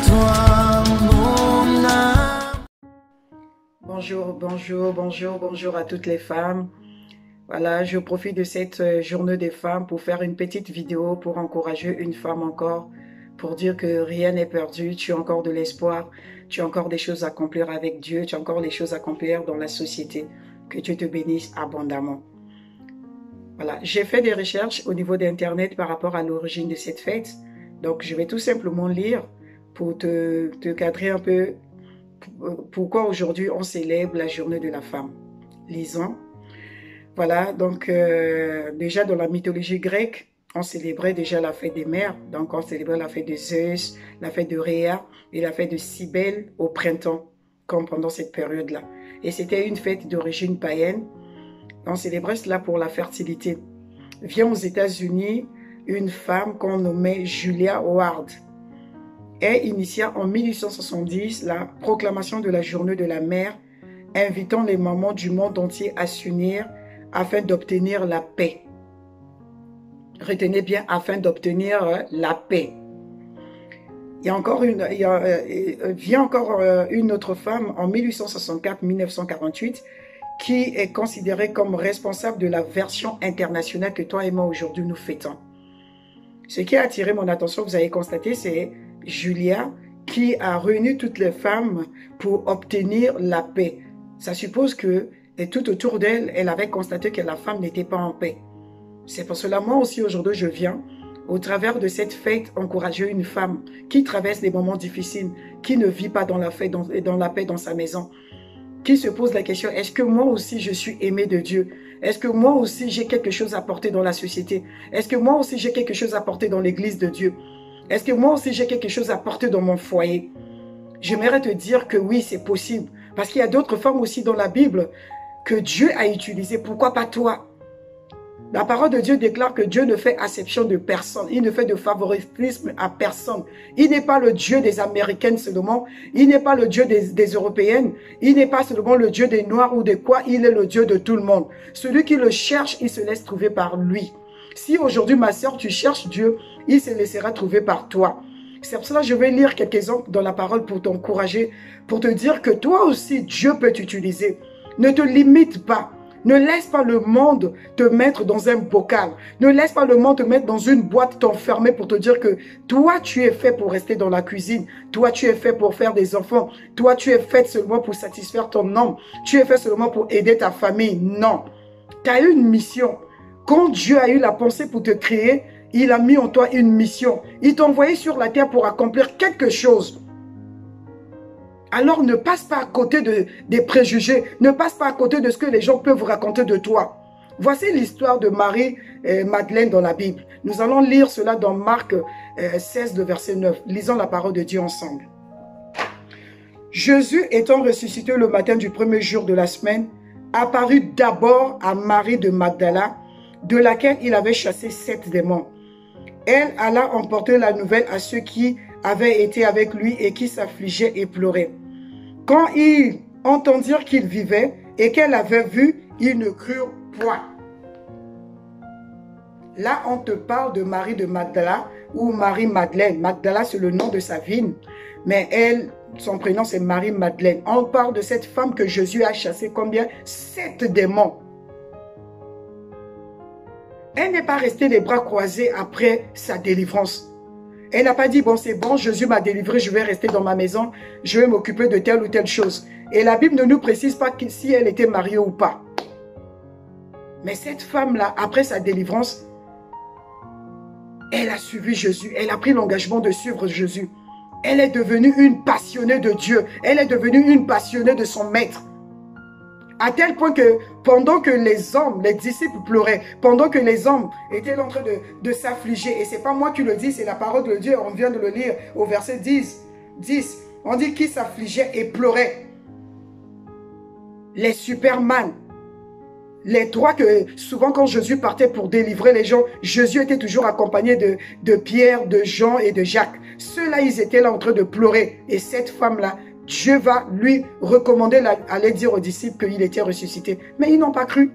toi, mon âme. Bonjour à toutes les femmes. Voilà, je profite de cette journée des femmes pour faire une petite vidéo pour encourager une femme encore, pour dire que rien n'est perdu, tu as encore de l'espoir, tu as encore des choses à accomplir avec Dieu, tu as encore des choses à accomplir dans la société. Que Dieu te bénisse abondamment. Voilà, j'ai fait des recherches au niveau d'Internet par rapport à l'origine de cette fête. Donc, je vais tout simplement lire pour te cadrer un peu pourquoi aujourd'hui on célèbre la journée de la femme. Lisons. Voilà, donc déjà dans la mythologie grecque, on célébrait déjà la fête des mères. Donc on célébrait la fête de Zeus, la fête de Rhea et la fête de Cybèle au printemps, comme pendant cette période-là. Et c'était une fête d'origine païenne. On célébrait cela pour la fertilité. Vient aux États-Unis une femme qu'on nommait Julia Ward. Elle initia en 1870 la proclamation de la journée de la mère, invitant les mamans du monde entier à s'unir afin d'obtenir la paix. Retenez bien, afin d'obtenir la paix. Vient encore une autre femme en 1864-1948 qui est considérée comme responsable de la version internationale que toi et moi aujourd'hui nous fêtons. Ce qui a attiré mon attention, vous avez constaté, c'est Julia qui a réuni toutes les femmes pour obtenir la paix. Ça suppose que et tout autour d'elle, elle avait constaté que la femme n'était pas en paix. C'est pour cela, moi aussi, aujourd'hui, je viens, au travers de cette fête, encourager une femme qui traverse des moments difficiles, qui ne vit pas dans la paix dans sa maison, qui se pose la question, est-ce que moi aussi, je suis aimée de Dieu? Est-ce que moi aussi, j'ai quelque chose à apporter dans la société? Est-ce que moi aussi, j'ai quelque chose à apporter dans l'église de Dieu? Est-ce que moi aussi, j'ai quelque chose à apporter dans mon foyer? J'aimerais te dire que oui, c'est possible. Parce qu'il y a d'autres femmes aussi dans la Bible que Dieu a utilisé. Pourquoi pas toi? La parole de Dieu déclare que Dieu ne fait exception de personne. Il ne fait de favoritisme à personne. Il n'est pas le Dieu des Américaines seulement. Il n'est pas le Dieu des Européennes. Il n'est pas seulement le Dieu des Noirs ou de quoi. Il est le Dieu de tout le monde. Celui qui le cherche, il se laisse trouver par lui. Si aujourd'hui, ma sœur, tu cherches Dieu, il se laissera trouver par toi. C'est pour cela que je vais lire quelques exemples dans la parole pour t'encourager, pour te dire que toi aussi, Dieu peut t'utiliser. Ne te limite pas. Ne laisse pas le monde te mettre dans un bocal. Ne laisse pas le monde te mettre dans une boîte t'enfermer pour te dire que toi, tu es fait pour rester dans la cuisine. Toi, tu es fait pour faire des enfants. Toi, tu es fait seulement pour satisfaire ton homme. Tu es fait seulement pour aider ta famille. Non. Tu as eu une mission. Quand Dieu a eu la pensée pour te créer, il a mis en toi une mission. Il t'a envoyé sur la terre pour accomplir quelque chose. Alors ne passe pas à côté des préjugés. Ne passe pas à côté de ce que les gens peuvent raconter de toi. Voici l'histoire de Marie-Madeleine dans la Bible. Nous allons lire cela dans Marc 16, le verset 9. Lisons la parole de Dieu ensemble. Jésus étant ressuscité le matin du premier jour de la semaine, apparut d'abord à Marie de Magdala, de laquelle il avait chassé 7 démons. Elle alla emporter la nouvelle à ceux qui avaient été avec lui et qui s'affligeaient et pleuraient. Quand ils entendirent qu'il vivait et qu'elle avait vu, ils ne crurent point. Là, on te parle de Marie de Magdala ou Marie-Madeleine. Magdala, c'est le nom de sa ville, mais elle, son prénom, c'est Marie-Madeleine. On parle de cette femme que Jésus a chassée combien? 7 démons. Elle n'est pas restée les bras croisés après sa délivrance. Elle n'a pas dit, bon c'est bon, Jésus m'a délivré, je vais rester dans ma maison, je vais m'occuper de telle ou telle chose. Et la Bible ne nous précise pas si elle était mariée ou pas. Mais cette femme-là, après sa délivrance, elle a suivi Jésus, elle a pris l'engagement de suivre Jésus. Elle est devenue une passionnée de Dieu, elle est devenue une passionnée de son maître. À tel point que pendant que les hommes, les disciples pleuraient, pendant que les hommes étaient en train de s'affliger, et ce n'est pas moi qui le dis, c'est la parole de Dieu, on vient de le lire au verset 10, on dit qu'ils s'affligeaient et pleuraient. Les Superman, les trois que souvent quand Jésus partait pour délivrer les gens, Jésus était toujours accompagné de Pierre, de Jean et de Jacques. Ceux-là, ils étaient là en train de pleurer. Et cette femme-là, Dieu va lui recommander d'aller dire aux disciples qu'il était ressuscité. Mais ils n'ont pas cru.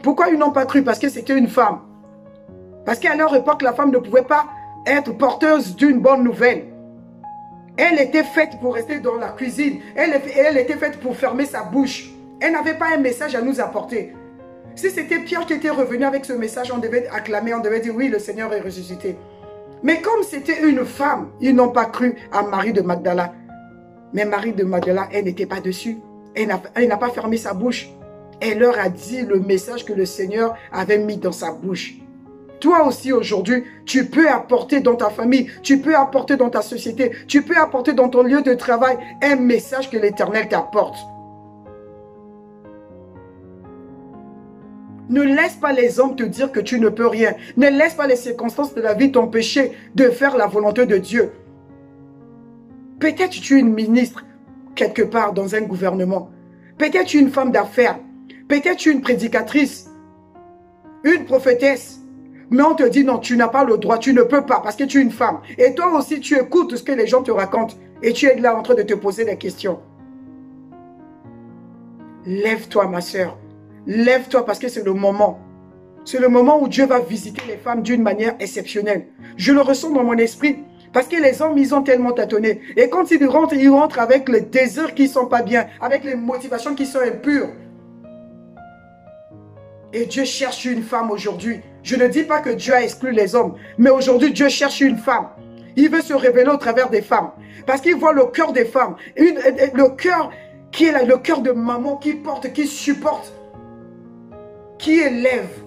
Pourquoi ils n'ont pas cru? Parce que c'était une femme. Parce qu'à leur époque, la femme ne pouvait pas être porteuse d'une bonne nouvelle. Elle était faite pour rester dans la cuisine. Elle était faite pour fermer sa bouche. Elle n'avait pas un message à nous apporter. Si c'était Pierre qui était revenu avec ce message, on devait acclamer, on devait dire oui, le Seigneur est ressuscité. Mais comme c'était une femme, ils n'ont pas cru à Marie de Magdala. Mais Marie de Magdala, elle n'était pas dessus. Elle n'a pas fermé sa bouche. Elle leur a dit le message que le Seigneur avait mis dans sa bouche. Toi aussi aujourd'hui, tu peux apporter dans ta famille, tu peux apporter dans ta société, tu peux apporter dans ton lieu de travail un message que l'Éternel t'apporte. Ne laisse pas les hommes te dire que tu ne peux rien. Ne laisse pas les circonstances de la vie t'empêcher de faire la volonté de Dieu. Peut-être tu es une ministre quelque part dans un gouvernement. Peut-être tu es une femme d'affaires. Peut-être tu es une prédicatrice, une prophétesse. Mais on te dit non, tu n'as pas le droit, tu ne peux pas parce que tu es une femme. Et toi aussi, tu écoutes ce que les gens te racontent et tu es là en train de te poser des questions. Lève-toi, ma soeur. Lève-toi parce que c'est le moment. C'est le moment où Dieu va visiter les femmes d'une manière exceptionnelle. Je le ressens dans mon esprit parce que les hommes, ils ont tellement tâtonné. Et quand ils rentrent avec les désirs qui ne sont pas bien, avec les motivations qui sont impures. Et Dieu cherche une femme aujourd'hui. Je ne dis pas que Dieu a exclu les hommes, mais aujourd'hui Dieu cherche une femme. Il veut se révéler au travers des femmes. Parce qu'il voit le cœur des femmes. Le cœur qui est là, le cœur de maman qui porte, qui supporte, qui élève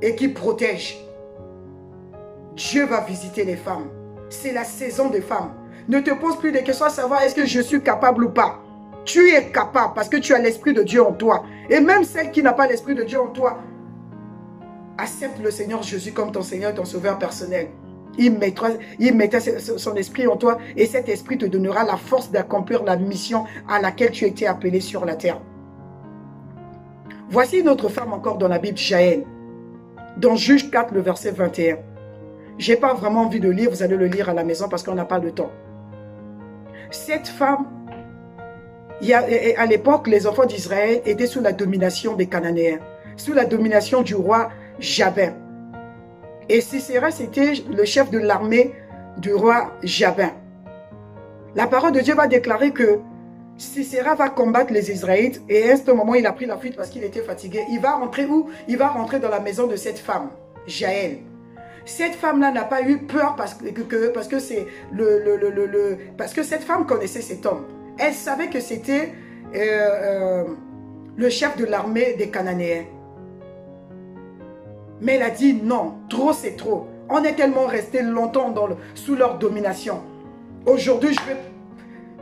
et qui protège. Dieu va visiter les femmes. C'est la saison des femmes. Ne te pose plus de questions à savoir est-ce que je suis capable ou pas. Tu es capable parce que tu as l'Esprit de Dieu en toi. Et même celle qui n'a pas l'Esprit de Dieu en toi, accepte le Seigneur Jésus comme ton Seigneur et ton Sauveur personnel. Il mettra son esprit en toi et cet esprit te donnera la force d'accomplir la mission à laquelle tu as été appelé sur la terre. Voici une autre femme encore dans la Bible, Jaël, dans Juge 4, le verset 21. Je n'ai pas vraiment envie de lire, vous allez le lire à la maison parce qu'on n'a pas le temps. Cette femme, à l'époque, les enfants d'Israël étaient sous la domination des Cananéens, sous la domination du roi Jabin. Et Sisera, c'était le chef de l'armée du roi Jabin. La parole de Dieu va déclarer que Sisera va combattre les Israélites et à ce moment, il a pris la fuite parce qu'il était fatigué. Il va rentrer où? Il va rentrer dans la maison de cette femme, Jaël. Cette femme-là n'a pas eu peur parce que c'est parce que cette femme connaissait cet homme. Elle savait que c'était le chef de l'armée des Cananéens. Mais elle a dit non, trop c'est trop. On est tellement resté longtemps sous leur domination. Aujourd'hui,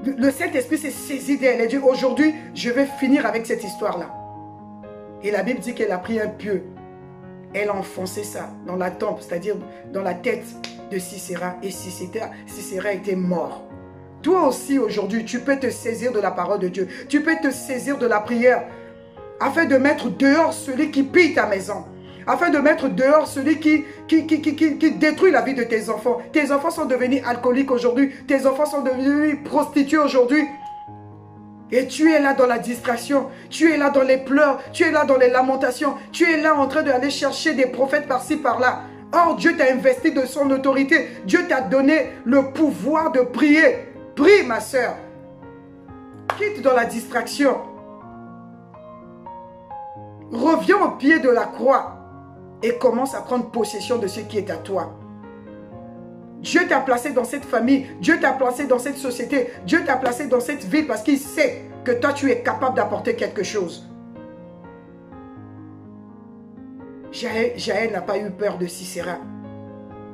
le Saint-Esprit s'est saisi d'elle. Elle a dit aujourd'hui, je vais finir avec cette histoire-là. Et la Bible dit qu'elle a pris un pieu. Elle a enfoncé ça dans la tempe, c'est-à-dire dans la tête de Sisera. Et Sisera était mort. Toi aussi aujourd'hui, tu peux te saisir de la parole de Dieu. Tu peux te saisir de la prière afin de mettre dehors celui qui pille ta maison. Afin de mettre dehors celui qui détruit la vie de tes enfants. Tes enfants sont devenus alcooliques aujourd'hui. Tes enfants sont devenus prostituées aujourd'hui. Et tu es là dans la distraction. Tu es là dans les pleurs. Tu es là dans les lamentations. Tu es là en train d'aller chercher des prophètes par-ci, par-là. Or, Dieu t'a investi de son autorité. Dieu t'a donné le pouvoir de prier. Prie, ma soeur. Quitte dans la distraction. Reviens au pied de la croix. Et commence à prendre possession de ce qui est à toi. Dieu t'a placé dans cette famille. Dieu t'a placé dans cette société. Dieu t'a placé dans cette ville parce qu'il sait que toi, tu es capable d'apporter quelque chose. Jaël n'a pas eu peur de Sisera.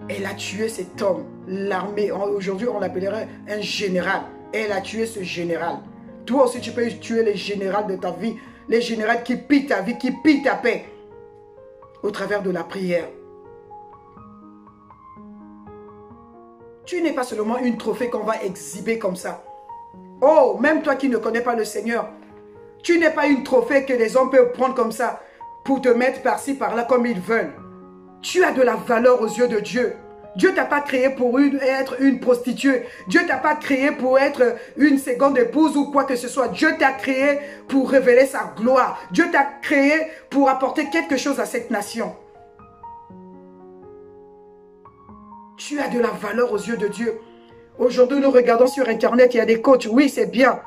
Elle a tué cet homme. L'armée, aujourd'hui, on l'appellerait un général. Elle a tué ce général. Toi aussi, tu peux tuer les généraux de ta vie. Les généraux qui pillent ta vie, qui pillent ta paix. Au travers de la prière. Tu n'es pas seulement une trophée qu'on va exhiber comme ça. Oh, même toi qui ne connais pas le Seigneur, tu n'es pas une trophée que les hommes peuvent prendre comme ça pour te mettre par-ci, par-là comme ils veulent. Tu as de la valeur aux yeux de Dieu. Dieu ne t'a pas créé pour être une prostituée. Dieu ne t'a pas créé pour être une seconde épouse ou quoi que ce soit. Dieu t'a créé pour révéler sa gloire. Dieu t'a créé pour apporter quelque chose à cette nation. Tu as de la valeur aux yeux de Dieu. Aujourd'hui, nous regardons sur Internet, il y a des coachs. Oui, c'est bien.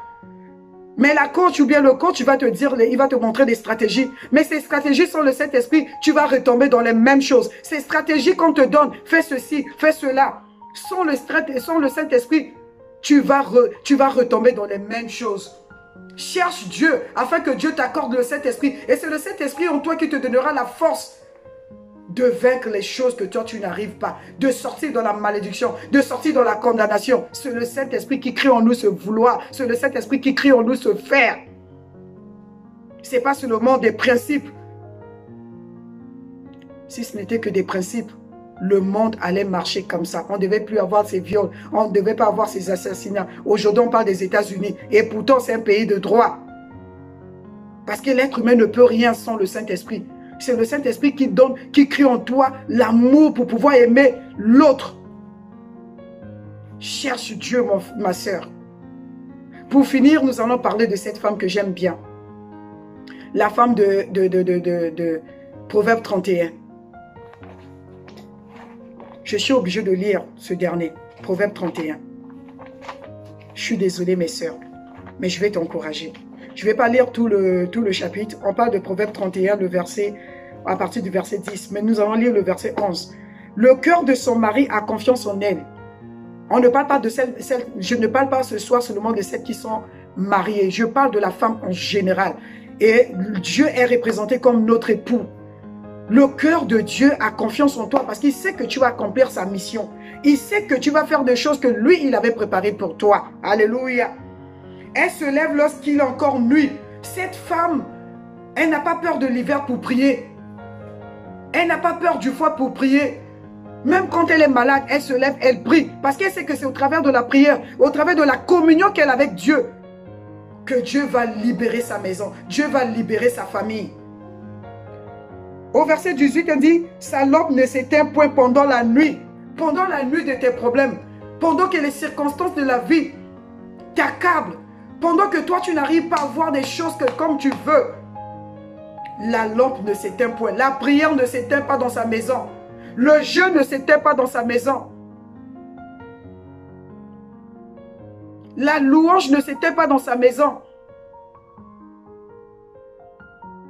Mais la coach ou bien le coach, il va te dire, il va te montrer des stratégies. Mais ces stratégies sont le Saint-Esprit, tu vas retomber dans les mêmes choses. Ces stratégies qu'on te donne, fais ceci, fais cela. Sans le Saint-Esprit, tu vas retomber dans les mêmes choses. Cherche Dieu afin que Dieu t'accorde le Saint-Esprit. Et c'est le Saint-Esprit en toi qui te donnera la force de vaincre les choses que toi tu n'arrives pas, de sortir dans la malédiction, de sortir dans la condamnation. C'est le Saint-Esprit qui crie en nous ce vouloir, c'est le Saint-Esprit qui crie en nous ce faire. Ce n'est pas seulement des principes. Si ce n'était que des principes, le monde allait marcher comme ça. On ne devait plus avoir ces viols, on ne devait pas avoir ces assassinats. Aujourd'hui, on parle des États-Unis et pourtant c'est un pays de droit. Parce que l'être humain ne peut rien sans le Saint-Esprit. C'est le Saint-Esprit qui donne, qui crée en toi l'amour pour pouvoir aimer l'autre. Cherche Dieu, ma soeur. Pour finir, nous allons parler de cette femme que j'aime bien. La femme de Proverbe 31. Je suis obligé de lire ce dernier, Proverbe 31. Je suis désolée, mes soeurs, mais je vais t'encourager. Je ne vais pas lire tout le chapitre. On parle de Proverbe 31, à partir du verset 10. Mais nous allons lire le verset 11. Le cœur de son mari a confiance en elle. On ne parle pas de je ne parle pas ce soir seulement de celles qui sont mariées. Je parle de la femme en général. Et Dieu est représenté comme notre époux. Le cœur de Dieu a confiance en toi parce qu'il sait que tu vas accomplir sa mission. Il sait que tu vas faire des choses que lui, il avait préparées pour toi. Alléluia. Elle se lève lorsqu'il est encore nuit. Cette femme, elle n'a pas peur de l'hiver pour prier. Elle n'a pas peur du froid pour prier. Même quand elle est malade, elle se lève, elle prie. Parce qu'elle sait que c'est au travers de la prière, au travers de la communion qu'elle a avec Dieu, que Dieu va libérer sa maison. Dieu va libérer sa famille. Au verset 18, elle dit, sa lampe ne s'éteint point pendant la nuit. Pendant la nuit de tes problèmes. Pendant que les circonstances de la vie t'accablent. Pendant que toi, tu n'arrives pas à voir des choses comme tu veux. La lampe ne s'éteint point. La prière ne s'éteint pas dans sa maison. Le jeûne ne s'éteint pas dans sa maison. La louange ne s'éteint pas dans sa maison.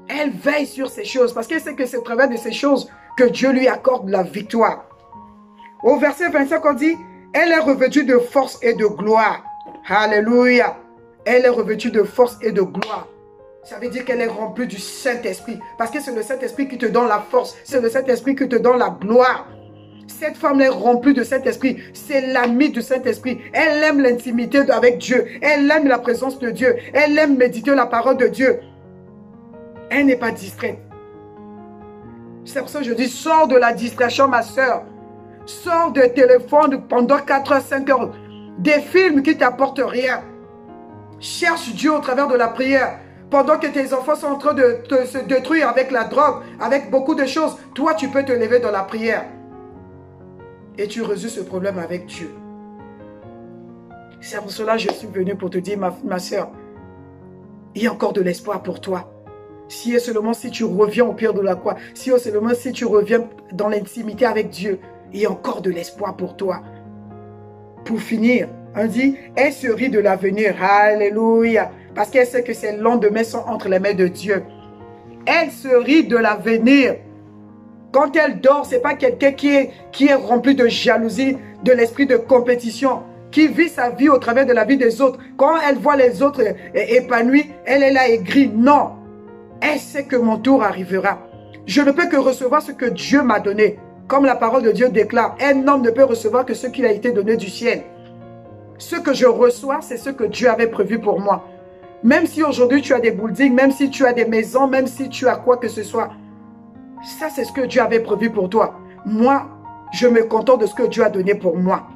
Elle veille sur ces choses parce qu'elle sait que c'est au travers de ces choses que Dieu lui accorde la victoire. Au verset 25, on dit, elle est revêtue de force et de gloire. Alléluia. Elle est revêtue de force et de gloire. Ça veut dire qu'elle est remplie du Saint-Esprit. Parce que c'est le Saint-Esprit qui te donne la force. C'est le Saint-Esprit qui te donne la gloire. Cette femme est remplie de Saint-Esprit. C'est l'amie du Saint-Esprit. Elle aime l'intimité avec Dieu. Elle aime la présence de Dieu. Elle aime méditer la parole de Dieu. Elle n'est pas distraite. C'est pour ça que je dis, sors de la distraction, ma soeur. Sors de téléphone pendant 4 heures, 5 heures. Des films qui ne t'apportent rien. Cherche Dieu au travers de la prière. Pendant que tes enfants sont en train de se détruire avec la drogue, avec beaucoup de choses, toi, tu peux te lever dans la prière. Et tu résous ce problème avec Dieu. C'est pour cela que je suis venu pour te dire, ma soeur, il y a encore de l'espoir pour toi. Si et seulement si tu reviens au pied de la croix, si et seulement si tu reviens dans l'intimité avec Dieu, il y a encore de l'espoir pour toi. Pour finir, on dit, elle se rit de l'avenir. Alléluia. Parce qu'elle sait que ses lendemains sont entre les mains de Dieu. Elle se rit de l'avenir. Quand elle dort, ce n'est pas quelqu'un qui est rempli de jalousie, de l'esprit de compétition, qui vit sa vie au travers de la vie des autres. Quand elle voit les autres épanouis, elle est là aigrie. Non. Elle sait que mon tour arrivera. Je ne peux que recevoir ce que Dieu m'a donné. Comme la parole de Dieu déclare, un homme ne peut recevoir que ce qui a été donné du ciel. Ce que je reçois, c'est ce que Dieu avait prévu pour moi. Même si aujourd'hui tu as des buildings, même si tu as des maisons, même si tu as quoi que ce soit, ça c'est ce que Dieu avait prévu pour toi. Moi, je me contente de ce que Dieu a donné pour moi.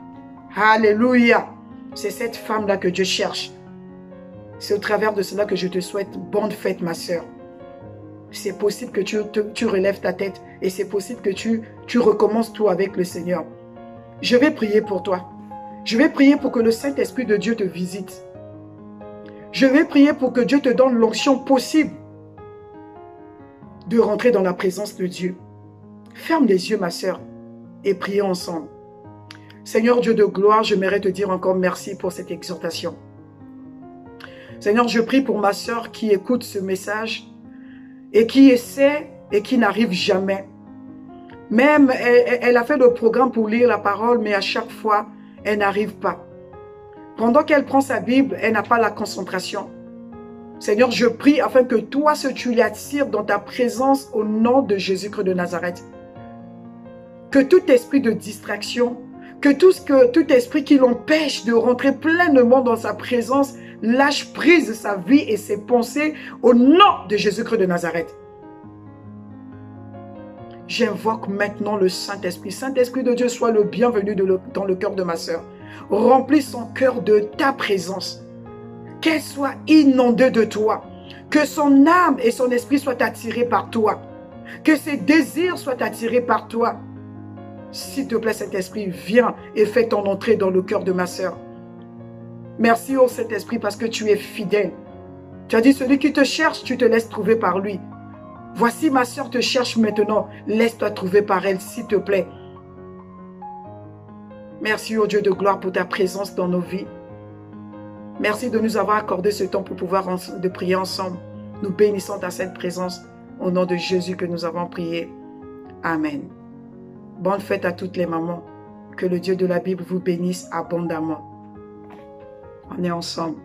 Alléluia. C'est cette femme-là que Dieu cherche. C'est au travers de cela que je te souhaite bonne fête, ma soeur. C'est possible que tu relèves ta tête et c'est possible que tu recommences tout avec le Seigneur. Je vais prier pour toi. Je vais prier pour que le Saint-Esprit de Dieu te visite. Je vais prier pour que Dieu te donne l'onction possible de rentrer dans la présence de Dieu. Ferme les yeux, ma soeur, et prions ensemble. Seigneur Dieu de gloire, j'aimerais te dire encore merci pour cette exhortation. Seigneur, je prie pour ma sœur qui écoute ce message et qui essaie et qui n'arrive jamais. Même, elle a fait le programme pour lire la parole, mais à chaque fois, elle n'arrive pas. Pendant qu'elle prend sa Bible, elle n'a pas la concentration. Seigneur, je prie afin que toi, tu l'attires dans ta présence au nom de Jésus-Christ de Nazareth. Que tout esprit de distraction, que tout esprit qui l'empêche de rentrer pleinement dans sa présence, lâche prise de sa vie et ses pensées au nom de Jésus-Christ de Nazareth. J'invoque maintenant le Saint-Esprit. Saint-Esprit de Dieu, sois le bienvenu dans le cœur de ma sœur. Remplis son cœur de ta présence. Qu'elle soit inondée de toi. Que son âme et son esprit soient attirés par toi. Que ses désirs soient attirés par toi. S'il te plaît, Saint-Esprit, viens et fais ton entrée dans le cœur de ma sœur. Merci, ô Saint-Esprit, parce que tu es fidèle. Tu as dit, celui qui te cherche, tu te laisses trouver par lui. Voici ma sœur te cherche maintenant. Laisse-toi trouver par elle, s'il te plaît. Merci, ô Dieu de gloire, pour ta présence dans nos vies. Merci de nous avoir accordé ce temps pour pouvoir de prier ensemble. Nous bénissons ta sainte présence. Au nom de Jésus que nous avons prié. Amen. Bonne fête à toutes les mamans. Que le Dieu de la Bible vous bénisse abondamment. On est ensemble.